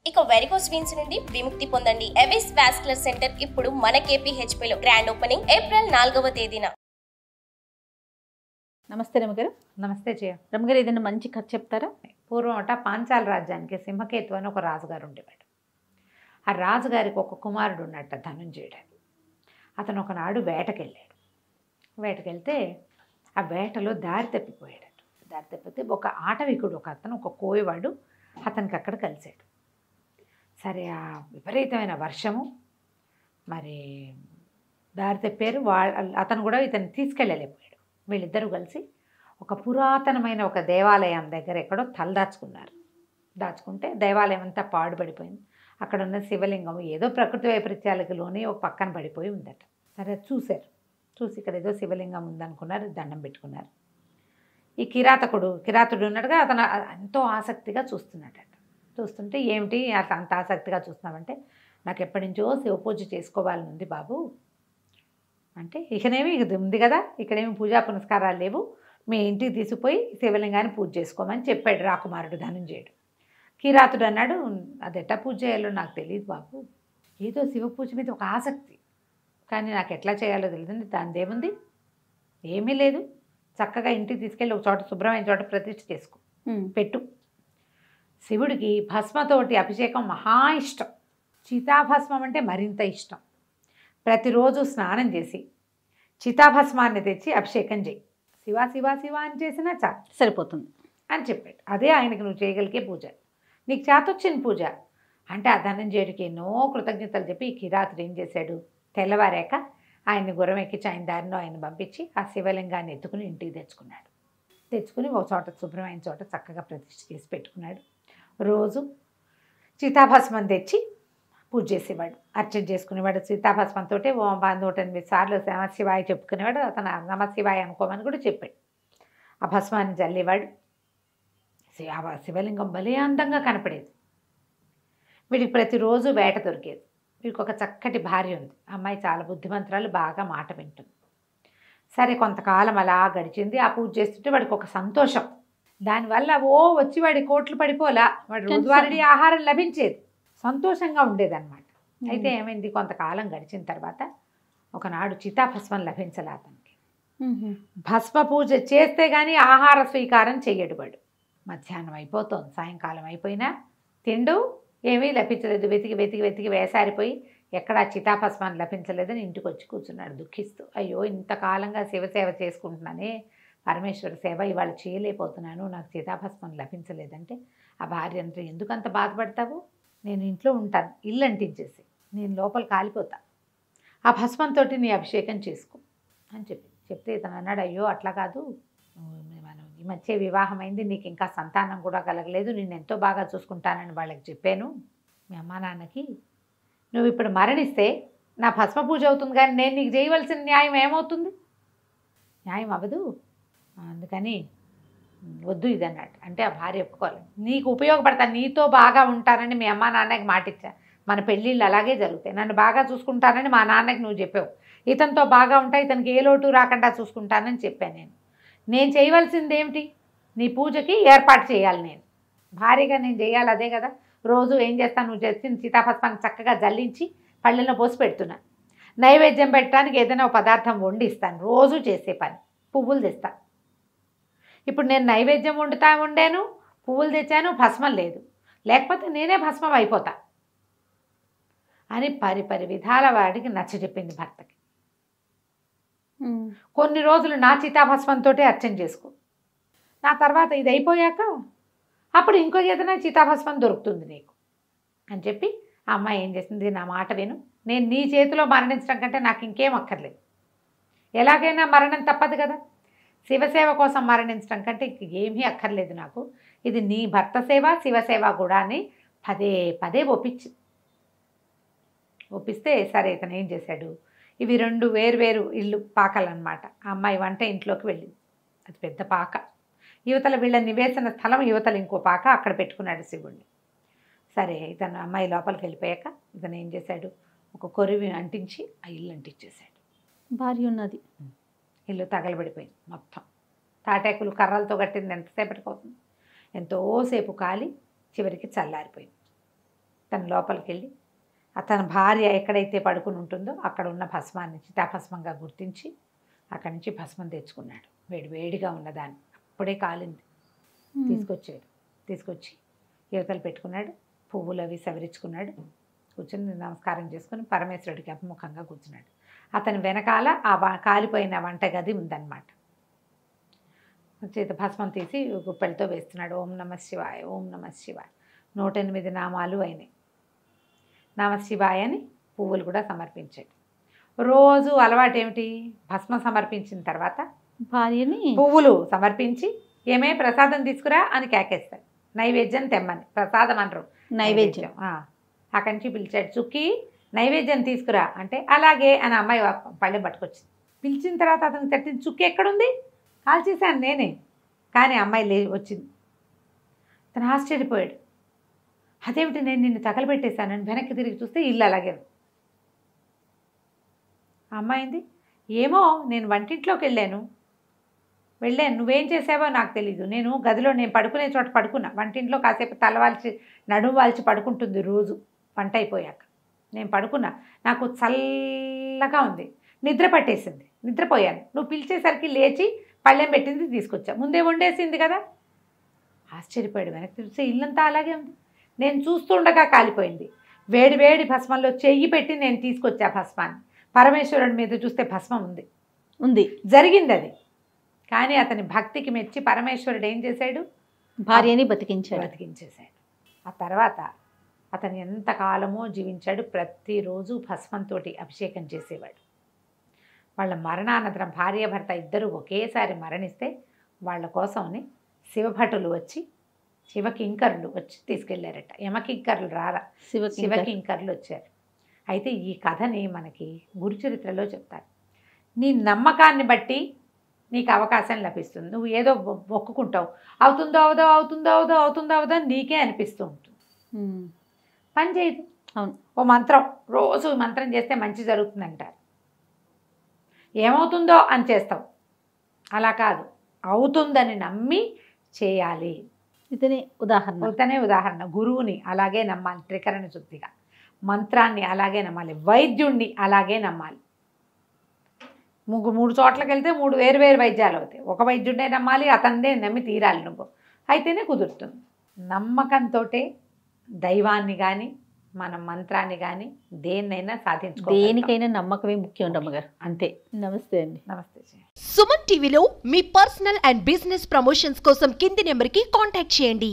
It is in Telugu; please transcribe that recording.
ఇక వెరికోస్ వీన్స్ నుండి విముక్తి పొందండి. ఎవిస్ వాస్కులర్ సెంటర్ ఇప్పుడు మన KPHP లో గ్రాండ్ ఓపెనింగ్ ఏప్రిల్ 4వ తేదీన. నమస్తే రమగారు. నమస్తే జయ. రమగారు, ఏదైనా మంచి కథ చెప్తారా? పూర్వం పాంచాల రాజ్యానికి సింహకేతు అని ఒక రాజుగారు ఉండేవాడు. ఆ రాజుగారికి ఒక కుమారుడు ఉన్నట్ట, ధనుంజయుడు. అతను ఒకనాడు వేటకెళ్తే ఆ వేటలో దారి తప్పిపోయాడు. దారి తప్పితే ఒక ఆటవికుడు ఒక కోయవాడు అతనికి అక్కడ కలిశాడు. సరే, ఆ విపరీతమైన వర్షము, మరి దారి తప్పారు. అతను కూడా ఇతన్ని తీసుకెళ్ళలేకపోయాడు. వీళ్ళిద్దరూ కలిసి ఒక పురాతనమైన ఒక దేవాలయం దగ్గర ఎక్కడో దాచుకుంటే దేవాలయం అంతా పాడుపడిపోయింది. అక్కడ ఉన్న శివలింగం ఏదో ప్రకృతి వైపరీత్యాలకు లోని ఒక పక్కన పడిపోయి ఉందట. సరే, చూసి ఇక్కడ ఏదో శివలింగం ఉందనుకున్నారు, దండం పెట్టుకున్నారు. ఈ కిరాతుడు ఉన్నట్టుగా అతను ఎంతో ఆసక్తిగా చూస్తుంటే, ఏమిటి అంత ఆసక్తిగా చూస్తున్నామంటే, నాకు ఎప్పటి నుంచో శివ పూజ చేసుకోవాలని ఉంది బాబు అంటే, ఇది ఉంది కదా, ఇక్కడేమి పూజా పునస్కారాలు లేవు, మీ ఇంటికి తీసుకుపోయి శివలింగాన్ని పూజ చేసుకోమని చెప్పాడు రాకుమారుడు ధనుంజయుడు. కిరాతుడు అన్నాడు, అదెట్టా పూజ చేయాలో నాకు తెలియదు బాబు, ఏదో శివ పూజ మీద ఒక ఆసక్తి, కానీ నాకు ఎట్లా చేయాలో తెలియదండి. దానిదేముంది, ఏమీ లేదు, చక్కగా ఇంటికి తీసుకెళ్ళి ఒక చోట శుభ్రమైన చోట ప్రతిష్ఠ చేసుకో, పెట్టు. శివుడికి భస్మతోటి అభిషేకం మహా ఇష్టం, చితాభస్మం అంటే మరింత ఇష్టం. ప్రతిరోజు స్నానం చేసి చితాభస్మాన్ని తెచ్చి అభిషేకం చేయి, శివ శివ శివ అని చేసినా సరిపోతుంది అని చెప్పాడు. అదే ఆయనకి నువ్వు చేయగలిగే పూజ, నీకు చేతొచ్చిన పూజ అంటే. ఆ ధనంజయుడికి ఎన్నో కృతజ్ఞతలు చెప్పి ఈ కిరాతుడు ఏం చేశాడు, తెల్లవారాక ఆయన్ని గుర్రం ఎక్కించి ఆయన దారిలో ఆయన పంపించి ఆ శివలింగాన్ని ఎత్తుకుని ఇంటికి తెచ్చుకుని ఒక చోట శుభ్రమైన చోట చక్కగా ప్రతిష్ఠ చేసి పెట్టుకున్నాడు. రోజు చితాభస్మం తెచ్చి పూజ చేసేవాడు, అర్చన చేసుకునేవాడు. సీతాభస్మంతో 108 సార్లు నమశివాయ చెప్పుకునేవాడు. అతను నమశివాయ అనుకోమని కూడా చెప్పాడు. ఆ భస్మాన్ని జల్లేవాడు. శివలింగం భలే అందంగా కనపడేది. వీడికి ప్రతిరోజు వేట దొరికేది. వీడికి ఒక చక్కటి భార్య ఉంది. అమ్మాయి చాలా బుద్ధిమంతురాలు, బాగా మాట వింటుంది. సరే, కొంతకాలం అలా గడిచింది. ఆ పూజ చేస్తుంటే వాడికి ఒక సంతోషం. దానివల్ల వచ్చి వాడి కోట్లు పడిపోలా, వాడి రోజువారీ ఆహారం లభించేది, సంతోషంగా ఉండేదన్నమాట. అయితే ఏమైంది, కొంతకాలం గడిచిన తర్వాత ఒకనాడు చితాభస్మం లభించలే అతనికి. భస్మ పూజ చేస్తే కానీ ఆహార స్వీకారం చెయ్యడు వాడు. మధ్యాహ్నం అయిపోతుంది, సాయంకాలం అయిపోయినా తిండు ఏమీ లభించలేదు. వెతికి వేసారిపోయి ఎక్కడా చితాభస్మాన్ని లభించలేదని ఇంటికి వచ్చి కూర్చున్నాడు దుఃఖిస్తూ. అయ్యో, ఇంతకాలంగా శివసేవ చేసుకుంటున్నానే, పరమేశ్వర సేవ ఇవాళ చేయలేకపోతున్నాను, నాకు చితాభస్మం లభించలేదంటే ఆ భార్య అంటే, ఎందుకంత బాధపడతావు, నేను ఇంట్లో ఉంటాను, ఇల్లు అంటించేసి నేను లోపల కాలిపోతా, ఆ భస్మంతో నీ అభిషేకం చేసుకో అని చెప్తే ఇతను అన్నాడు, అయ్యో అట్లా కాదు, మనం ఈ మధ్య వివాహం అయింది, నీకు ఇంకా సంతానం కూడా కలగలేదు, నేను ఎంతో బాగా చూసుకుంటానని వాళ్ళకి చెప్పాను మీ అమ్మా నాన్నకి, నువ్వు ఇప్పుడు మరణిస్తే నా భస్మ పూజ అవుతుంది, కానీ నేను నీకు చేయవలసిన న్యాయం ఏమవుతుంది, న్యాయం అవ్వదు, అందుకని వద్దు ఇది అన్నట్టు. అంటే ఆ భార్య ఒప్పుకోలేదు. నీకు ఉపయోగపడతాను, నీతో బాగా ఉంటానని మీ అమ్మా నాన్నకి మాటిచ్చా, మన పెళ్ళిళ్ళు అలాగే జరుగుతాయి, నన్ను బాగా చూసుకుంటానని మా నాన్నకి నువ్వు చెప్పావు, ఇతనితో బాగా ఉంటా, ఇతనికి ఏ లోటు రాకుండా చూసుకుంటానని చెప్పాను. నేను చేయవలసింది ఏమిటి, నీ పూజకి ఏర్పాటు చేయాలి, నేను భార్యగా నేను చేయాలి, అదే కదా. రోజు ఏం చేస్తాను, నువ్వు చేసిన సీతాభస్మాన్ని చక్కగా జల్లించి పళ్ళెల్లో పోసి పెడుతున్నా, నైవేద్యం పెట్టడానికి ఏదైనా ఒక పదార్థం వండిస్తాను, రోజు చేసే పని, పువ్వులు తెస్తా. ఇప్పుడు నేను నైవేద్యం వండాను, పువ్వులు తెచ్చాను, భస్మం లేదు, లేకపోతే నేనే భస్మం అయిపోతా అని పరి విధాల వాడికి నచ్చజెప్పింది భర్తకి. కొన్ని రోజులు నా చితాభస్మంతో అర్చన చేసుకో, నా తర్వాత ఇది అయిపోయాక అప్పుడు ఇంకో ఏదైనా చితాభస్మం దొరుకుతుంది నీకు అని చెప్పి ఆ అమ్మాయి ఏం చేసింది, నా మాట విను, నేను నీ చేతిలో మరణించడం కంటే నాకు ఇంకేం అక్కర్లేదు, ఎలాగైనా మరణం తప్పదు కదా, శివసేవ కోసం మరణించడం కంటే ఏమీ అక్కర్లేదు నాకు, ఇది నీ భర్త సేవ శివసేవ కూడా అని పదే ఒప్పిస్తే సరే ఇతను ఏం చేశాడు, ఇవి 2 వేర్వేరు ఇల్లు పాకలన్నమాట. ఆ అమ్మాయి వంట ఇంట్లోకి వెళ్ళింది, అది పెద్ద పాక, యువతల వీళ్ళ నివేశన స్థలం, యువతల ఇంకో పాక, అక్కడ పెట్టుకున్నాడు శివుడిని. సరే, ఇతను అమ్మాయి లోపలికి వెళ్ళిపోయాక ఇతను ఏం చేశాడు, ఒక కొరివి అంటించి ఆ ఇల్లు అంటించేశాడు. భార్య ఉన్నది, ఇల్లు తగలబడిపోయింది మొత్తం. తాటాకులు కర్రలతో కట్టింది ఎంతసేపటికి అవుతుంది, ఎంతోసేపు కాలి చివరికి చల్లారిపోయింది. తన లోపలికి వెళ్ళి తన భార్య ఎక్కడైతే పడుకుని ఉంటుందో అక్కడ ఉన్న భస్మాన్ని చితాభస్మంగా గుర్తించి అక్కడి నుంచి భస్మం తెచ్చుకున్నాడు. వేడిగా ఉన్నదాన్ని అప్పుడే కాలింది. తీసుకొచ్చి యువతలు పెట్టుకున్నాడు. పువ్వులు అవి సవరించుకున్నాడు. కూర్చొని నమస్కారం చేసుకుని పరమేశ్వరుడికి అభిముఖంగా కూర్చున్నాడు. అతని వెనకాల కాలిపోయిన వంటగది ఉందన్నమాట. చేత భస్మం తీసి గుప్పెలతో వేస్తున్నాడు. ఓం నమః శివాయ, ఓం నమః శివాయ. 108 నామాలు అయినాయి. నమఃశివాయ అని పువ్వులు కూడా సమర్పించాడు. రోజు అలవాటు ఏమిటి? భస్మం సమర్పించిన తర్వాత భార్యని పువ్వులు సమర్పించి ఏమే ప్రసాదం తీసుకురా అని కేకేస్తాడు. నైవేద్యం తెమ్మని, ప్రసాదం అనరు, నైవేద్యం. అక్కడి నుంచి పిలిచాడు. చుక్కి నైవేద్యం తీసుకురా అంటే అలాగే అని అమ్మాయి పళ్ళెం పట్టుకొచ్చింది. పిలిచిన తర్వాత అతను తట్టిన చుక్కి ఎక్కడుంది? కాల్ చేశాను నేనే, కానీ అమ్మాయి వచ్చింది. అతను ఆశ్చర్యపోయాడు. అదేమిటి, నేను నిన్ను తగలబెట్టేశానని వెనక్కి తిరిగి చూస్తే ఇల్లు అలాగే. అమ్మాయింది, ఏమో నేను వంటింట్లోకి వెళ్ళాను, నువ్వేం చేసావో నాకు తెలీదు. నేను గదిలో నేను పడుకునే చోట పడుకున్నా. వంటింట్లో కాసేపు తలవాల్చి నడుము వాల్చి పడుకుంటుంది రోజు వంట అయిపోయాక. నేను పడుకున్నా, నాకు చల్లగా ఉంది, నిద్ర పట్టేసింది, నిద్రపోయాను. నువ్వు పిలిచేసరికి లేచి పళ్ళెం పెట్టింది తీసుకొచ్చా, ముందే వండేసింది కదా. ఆశ్చర్యపోయాడు. వెనక్కి చూస్తే ఇల్లంతా అలాగే ఉంది. నేను చూస్తుండగా కాలిపోయింది. వేడి భస్మంలో చెయ్యి పెట్టి నేను తీసుకొచ్చా భస్మాన్ని. పరమేశ్వరుడి మీద చూస్తే భస్మం ఉంది. జరిగింది అది. కానీ అతని భక్తికి మెచ్చి పరమేశ్వరుడు ఏం చేశాడు? భార్యని బతికించేశాడు. ఆ తర్వాత అతను ఎంతకాలమో జీవించాడు. ప్రతిరోజు భస్మంతో అభిషేకం చేసేవాడు. వాళ్ళ మరణానంతరం భార్యాభర్త ఇద్దరు ఒకేసారి మరణిస్తే వాళ్ళ కోసమని శివభటులు వచ్చి, శివకింకరులు వచ్చి తీసుకెళ్లారట. యమకింకరులు రారా, శివకింకరులు వచ్చారు. అయితే ఈ కథని మనకి గురుచరిత్రలో చెప్తారు. నీ నమ్మకాన్ని బట్టి నీకు అవకాశం లభిస్తుంది. నువ్వు ఏదో మొక్కుకుంటావు, అవుతుందో అవదో నీకే అనిపిస్తూ ఉంటుంది. పని చేయదు. అవును. ఓ మంత్రం, రోజు మంత్రం చేస్తే మంచి జరుగుతుంది అంటారు. ఏమవుతుందో అని చేస్తావు. అలా కాదు, అవుతుందని నమ్మి చేయాలి. ఇతనే ఉదాహరణ. గురువుని అలాగే నమ్మాలి, త్రికరణ శుద్ధిగా. మంత్రాన్ని అలాగే నమ్మాలి, వైద్యుణ్ణి అలాగే నమ్మాలి. మూడు చోట్లకి వెళ్తే 3 వేరు వైద్యాలు అవుతాయి. ఒక వైద్యుడినే నమ్మాలి, అతన్నే నమ్మి తీరాలి నువ్వు, అయితేనే కుదురుతుంది. నమ్మకంతో దైవాన్ని కానీ మన మంత్రాన్ని కానీ దేన్నైనా సాధించుకో. దేనికైనా నమ్మకమే ముఖ్యం రమ్మగారు. అంతే. నమస్తే అండి. నమస్తే. సుమన్ టీవీలో మీ పర్సనల్ అండ్ బిజినెస్ ప్రమోషన్స్ కోసం కింది నెంబర్కి కాంటాక్ట్ చేయండి.